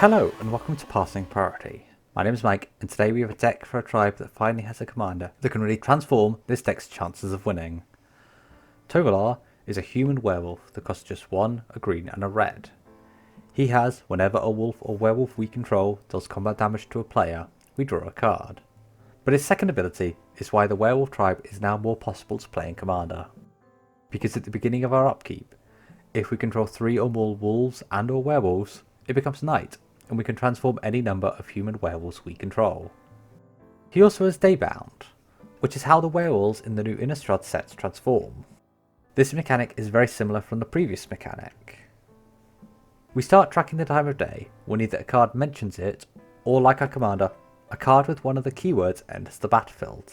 Hello and welcome to Passing Priority. My name is Mike and today we have a deck for a tribe that finally has a commander that can really transform this deck's chances of winning. Tovolar is a human werewolf that costs just 1, a green and a red. He has, whenever a wolf or werewolf we control deals combat damage to a player, we draw a card. But his second ability is why the werewolf tribe is now more possible to play in commander. Because at the beginning of our upkeep, if we control 3 or more wolves and or werewolves, it becomes night, and we can transform any number of human werewolves we control. He also has Daybound, which is how the werewolves in the new Innistad sets transform. This mechanic is very similar from the previous mechanic. We start tracking the time of day when either a card mentions it, or like our commander, a card with one of the keywords enters the battlefield.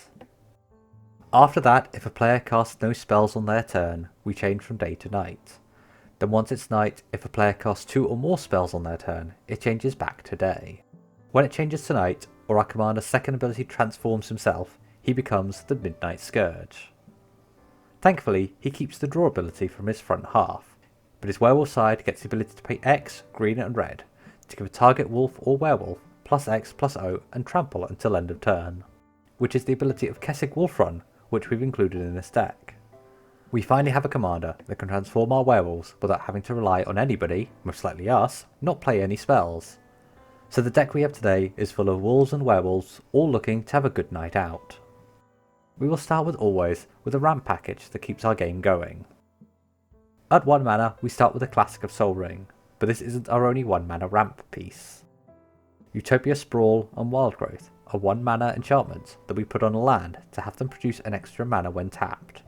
After that, if a player casts no spells on their turn, we change from day to night. Then once it's night, if a player casts 2 or more spells on their turn, it changes back to day. When it changes to night, or our commander's second ability transforms himself, he becomes the Midnight Scourge. Thankfully, he keeps the draw ability from his front half, but his werewolf side gets the ability to pay X, green and red, to give a target wolf or werewolf plus X plus O and trample until end of turn, which is the ability of Kessig Wolf Run, which we've included in this deck. We finally have a commander that can transform our werewolves without having to rely on anybody, most likely us, not play any spells. So the deck we have today is full of wolves and werewolves, all looking to have a good night out. We will start with always with a ramp package that keeps our game going. At 1 mana we start with a classic of Sol Ring, but this isn't our only 1 mana ramp piece. Utopia Sprawl and Wildgrowth are 1 mana enchantments that we put on a land to have them produce an extra mana when tapped.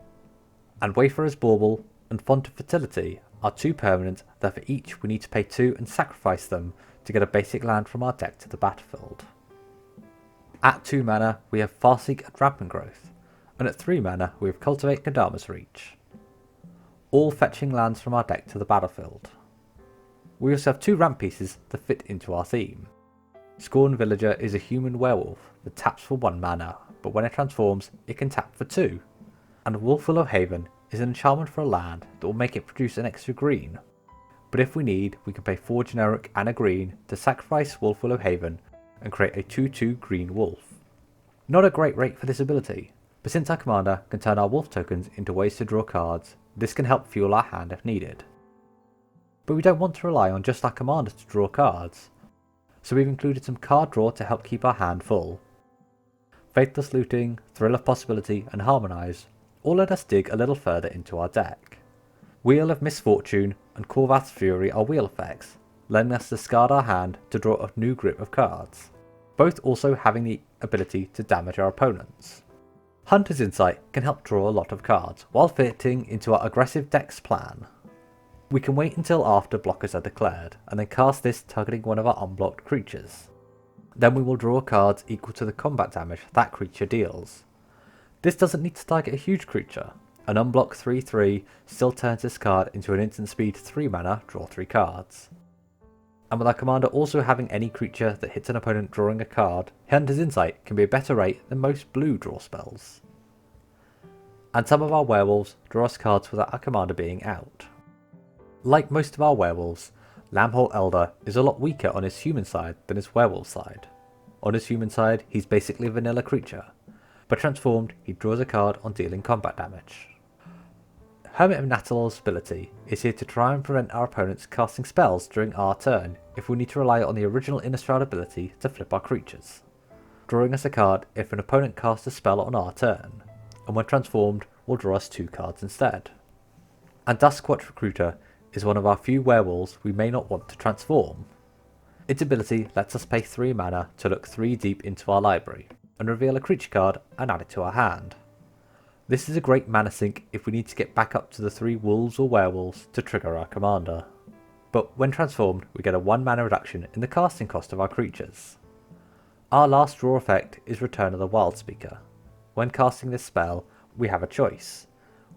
And Wayfarer's Bauble and Font of Fertility are 2 permanents that for each we need to pay 2 and sacrifice them to get a basic land from our deck to the battlefield. At 2 mana we have Farseek and Rampant Growth, and at 3 mana we have Cultivate Kadama's Reach, all fetching lands from our deck to the battlefield. We also have 2 ramp pieces that fit into our theme. Scorn Villager is a human werewolf that taps for 1 mana, but when it transforms it can tap for 2. And Wolfwillow Haven is an enchantment for a land that will make it produce an extra green. But if we need, we can pay 4 generic and a green to sacrifice Wolfwillow Haven and create a 2/2 green wolf. Not a great rate for this ability, but since our commander can turn our wolf tokens into ways to draw cards, this can help fuel our hand if needed. But we don't want to rely on just our commander to draw cards, so we've included some card draw to help keep our hand full. Faithless Looting, Thrill of Possibility and Harmonize all let us dig a little further into our deck. Wheel of Misfortune and Korvath's Fury are wheel effects, letting us discard our hand to draw a new grip of cards, both also having the ability to damage our opponents. Hunter's Insight can help draw a lot of cards, while fitting into our aggressive deck's plan. We can wait until after blockers are declared, and then cast this targeting one of our unblocked creatures. Then we will draw cards equal to the combat damage that creature deals. This doesn't need to target a huge creature. An unblocked 3/3 still turns this card into an instant speed 3 mana, draw 3 cards. And with our commander also having any creature that hits an opponent drawing a card, Hunter's Insight can be a better rate than most blue draw spells. And some of our werewolves draw us cards without our commander being out. Like most of our werewolves, Lambhole Elder is a lot weaker on his human side than his werewolf side. On his human side, he's basically a vanilla creature, but transformed, he draws a card on dealing combat damage. Hermit of Natalor's ability is here to try and prevent our opponents casting spells during our turn if we need to rely on the original Innistrad ability to flip our creatures, drawing us a card if an opponent casts a spell on our turn, and when transformed will draw us 2 cards instead. And Duskwatch Recruiter is one of our few werewolves we may not want to transform. Its ability lets us pay 3 mana to look 3 deep into our library, and reveal a creature card and add it to our hand. This is a great mana sink if we need to get back up to the 3 wolves or werewolves to trigger our commander. But when transformed we get a 1 mana reduction in the casting cost of our creatures. Our last draw effect is Return of the Wildspeaker. When casting this spell we have a choice.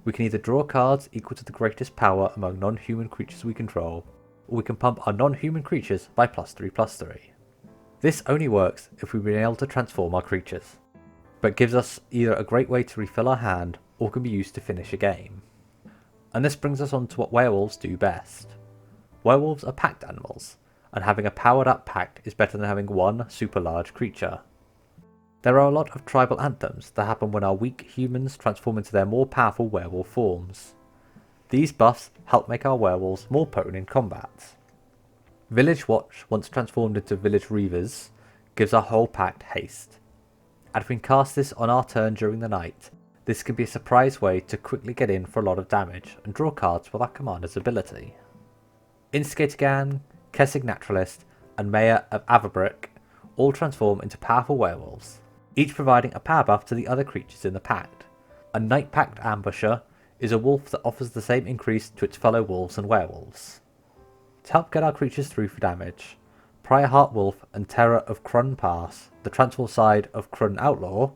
We can either draw cards equal to the greatest power among non-human creatures we control, or we can pump our non-human creatures by +3/+3. This only works if we've been able to transform our creatures, but gives us either a great way to refill our hand or can be used to finish a game. And this brings us on to what werewolves do best. Werewolves are packed animals, and having a powered up pact is better than having one super large creature. There are a lot of tribal anthems that happen when our weak humans transform into their more powerful werewolf forms. These buffs help make our werewolves more potent in combat. Village Watch, once transformed into Village Reavers, gives our whole pact haste. And if we can cast this on our turn during the night, this can be a surprise way to quickly get in for a lot of damage and draw cards with our commander's ability. Instigator Gang, Kessig Naturalist, and Mayor of Averbrick all transform into powerful werewolves, each providing a power buff to the other creatures in the pact. A Night Pact Ambusher is a wolf that offers the same increase to its fellow wolves and werewolves. To help get our creatures through for damage, Prior Heart Wolf and Terror of Krun Pass, the transform side of Krun Outlaw,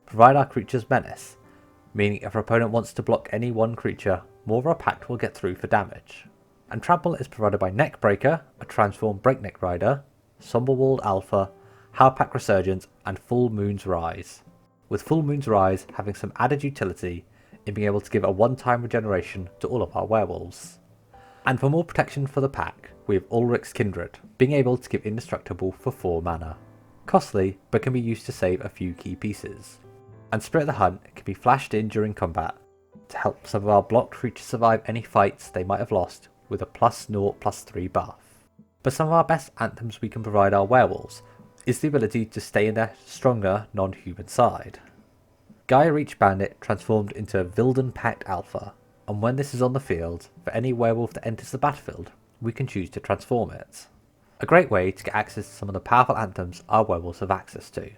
provide our creatures menace, meaning if our opponent wants to block any one creature, more of our pact will get through for damage. And Trample is provided by Neckbreaker, a transform Breakneck Rider, Somberwald Alpha, Howpack Resurgence, and Full Moon's Rise, with Full Moon's Rise having some added utility in being able to give a one-time regeneration to all of our werewolves. And for more protection for the pack, we have Ulrich's Kindred, being able to give Indestructible for 4 mana. Costly, but can be used to save a few key pieces. And Spirit of the Hunt can be flashed in during combat to help some of our blocked creatures survive any fights they might have lost with a +0/+3 buff. But some of our best anthems we can provide our werewolves is the ability to stay in their stronger non-human side. Gaia Reach Bandit transformed into Vilden Pact Alpha, and when this is on the field, for any werewolf that enters the battlefield, we can choose to transform it. A great way to get access to some of the powerful anthems our werewolves have access to.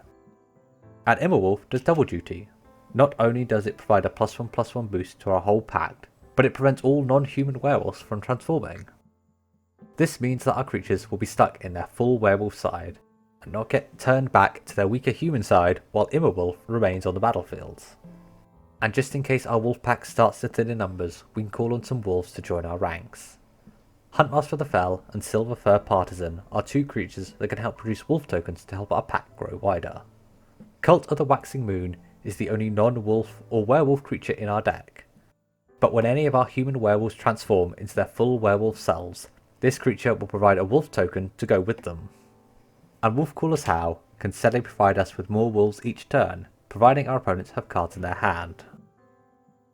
And Immerwolf does double duty. Not only does it provide a +1/+1 boost to our whole pact, but it prevents all non-human werewolves from transforming. This means that our creatures will be stuck in their full werewolf side, and not get turned back to their weaker human side while Immerwolf remains on the battlefield. And just in case our wolf pack starts to thin in numbers, we can call on some wolves to join our ranks. Huntmaster of the Fell and Silver Fur Partisan are 2 creatures that can help produce wolf tokens to help our pack grow wider. Cult of the Waxing Moon is the only non-wolf or werewolf creature in our deck, but when any of our human werewolves transform into their full werewolf selves, this creature will provide a wolf token to go with them. And Wolfcaller's Howl can steadily provide us with more wolves each turn, providing our opponents have cards in their hand.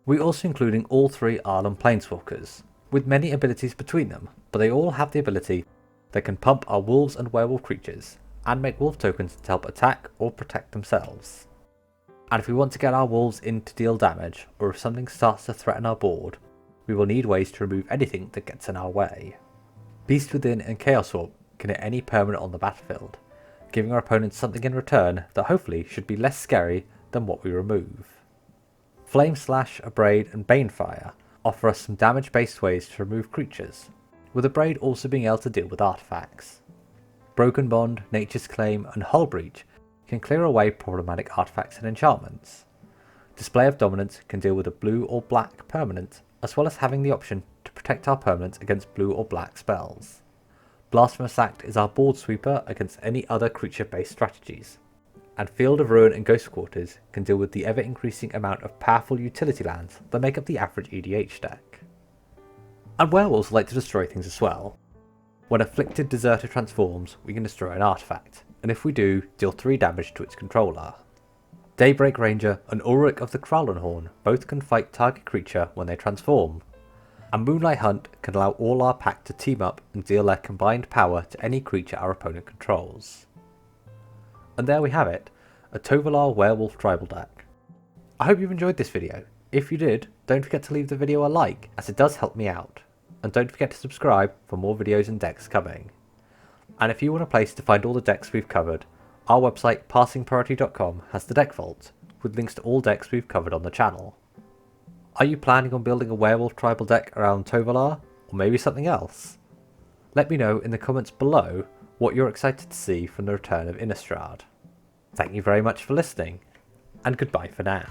We're also including all 3 Arlan Planeswalkers, with many abilities between them, but they all have the ability that can pump our wolves and werewolf creatures, and make wolf tokens to help attack or protect themselves. And if we want to get our wolves in to deal damage, or if something starts to threaten our board, we will need ways to remove anything that gets in our way. Beast Within and Chaos Warp can hit any permanent on the battlefield, giving our opponents something in return that hopefully should be less scary than what we remove. Flame Slash, Abrade and Banefire offer us some damage based ways to remove creatures, with Abrade also being able to deal with artifacts. Broken Bond, Nature's Claim and Hull Breach can clear away problematic artifacts and enchantments. Display of Dominance can deal with a blue or black permanent, as well as having the option to protect our permanents against blue or black spells. Blasphemous Act is our board sweeper against any other creature based strategies. And Field of Ruin and Ghost Quarters can deal with the ever increasing amount of powerful utility lands that make up the average EDH deck. And werewolves like to destroy things as well. When Afflicted Deserter transforms, we can destroy an artifact, and if we do, deal 3 damage to its controller. Daybreak Ranger and Ulrich of the Krallenhorn both can fight target creature when they transform. And Moonlight Hunt can allow all our pack to team up and deal their combined power to any creature our opponent controls. And there we have it, a Tovolar Werewolf tribal deck. I hope you've enjoyed this video. If you did, don't forget to leave the video a like, as it does help me out. And don't forget to subscribe for more videos and decks coming. And if you want a place to find all the decks we've covered, our website passingpriority.com has the deck vault, with links to all decks we've covered on the channel. Are you planning on building a werewolf tribal deck around Tovolar, or maybe something else? Let me know in the comments below what you're excited to see from the return of Innistad. Thank you very much for listening, and goodbye for now.